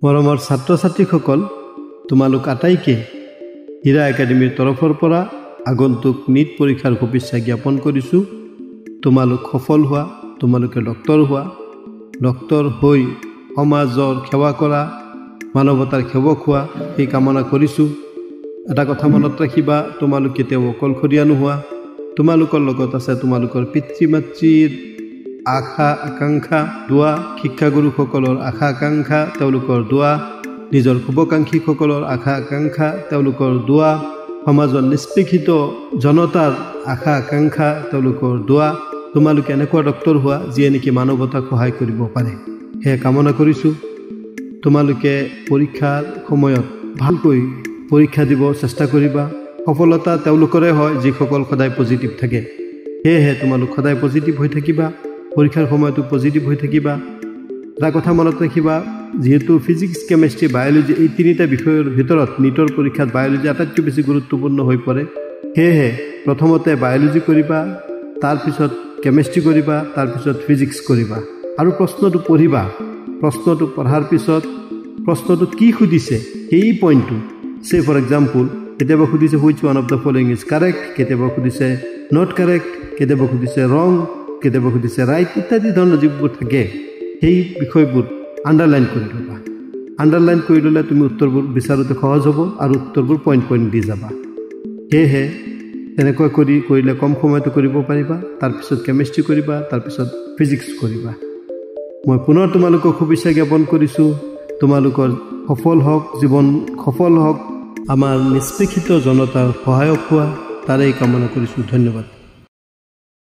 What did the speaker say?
মৰমৰ ছাত্ৰ ছাত্ৰীসকল তোমালোক আটাইকে হীৰা একাডেমীৰ তৰফৰ পৰা আগন্তুক নিট পৰীক্ষাৰ শুভেচ্ছা জ্ঞাপন কৰিছোঁ। তোমালোক সফল হোৱা, তোমালোকে ডক্তৰ হৈ সমাজৰ সেৱা কৰা, মানৱতাৰ সেৱক হোৱা এই কামনা কৰিছোঁ। এটা কথা মনত ৰাখিবা, তোমালোক কেতিয়াও অকলশৰীয়া নোহোৱা। তোমালোকৰ লগত আছে তোমালোকৰ পিতৃ মাতৃৰ আশা আকাংক্ষা, দোৱা, শিক্ষাগুৰুসকলৰ আশা আকাংক্ষা, তেওঁলোকৰ দোৱা, নিজৰ শুভাকাংক্ষীসকলৰ আশা আকাংক্ষা, তেওঁলোকৰ দোৱা, সমাজৰ নিষ্পেষিত জনতাৰ আশা আকাংক্ষা, তেওঁলোকৰ দোৱা। তোমালোকে এনেকুৱা ডক্তৰ হোৱা যিয়ে নেকি মানৱতাক সহায় কৰিব পাৰে, সেয়া কামনা কৰিছোঁ। তোমালোকে পৰীক্ষাৰ সময়ত ভালকৈ পৰীক্ষা দিব চেষ্টা কৰিবা। সফলতা তেওঁলোকৰে হয় যিসকল সদায় পজিটিভ থাকে। সেয়েহে তোমালোক সদায় পজিটিভ হৈ থাকিবা, পৰীক্ষাৰ সময়তো পজিটিভ হৈ থাকিবা। এটা কথা মনত ৰাখিবা, যিহেতু ফিজিক্স, কেমেষ্ট্ৰি, বায়'লজি এই তিনিটা বিষয়ৰ ভিতৰত নিটৰ পৰীক্ষাত বায়'লজি আটাইতকৈ বেছি গুৰুত্বপূৰ্ণ হৈ পৰে। সেয়েহে প্ৰথমতে বায়'লজি কৰিবা, তাৰপিছত কেমেষ্ট্ৰি কৰিবা, তাৰপিছত ফিজিক্স কৰিবা আৰু প্ৰশ্নটো পঢ়িবা। প্ৰশ্নটো পঢ়াৰ পিছত প্ৰশ্নটোত কি সুধিছে সেই পইণ্টটো, চে ফৰ এক্সাম্পল কেতিয়াবা সুধিছে which one of the following is correct, কেতিয়াবা সুধিছে নট কাৰেক্ট, কেতিয়াবা সুধিছে ৰং, কেতিয়াবা সুধিছে ৰাইট, ইত্যাদি ধৰণৰ যিবোৰ থাকে সেই বিষয়বোৰ আণ্ডাৰলাইন কৰি ল'বা। আণ্ডাৰলাইন কৰি ল'লে তুমি উত্তৰবোৰ বিচাৰোঁতে সহজ হ'ব আৰু উত্তৰবোৰ পইণ্ট দি যাবা। সেয়েহে তেনেকৈ কৰিলে কম সময়তে কৰিব পাৰিবা। তাৰপিছত কেমেষ্ট্ৰি কৰিবা, তাৰপিছত ফিজিক্স কৰিবা। মই পুনৰ তোমালোকক শুভেচ্ছা জ্ঞাপন কৰিছোঁ। তোমালোকৰ সফল হওক, জীৱন সফল হওক, আমাৰ নিষ্পেষিত জনতাৰ সহায়ক হোৱা, তাৰেই কামনা কৰিছোঁ। ধন্যবাদ।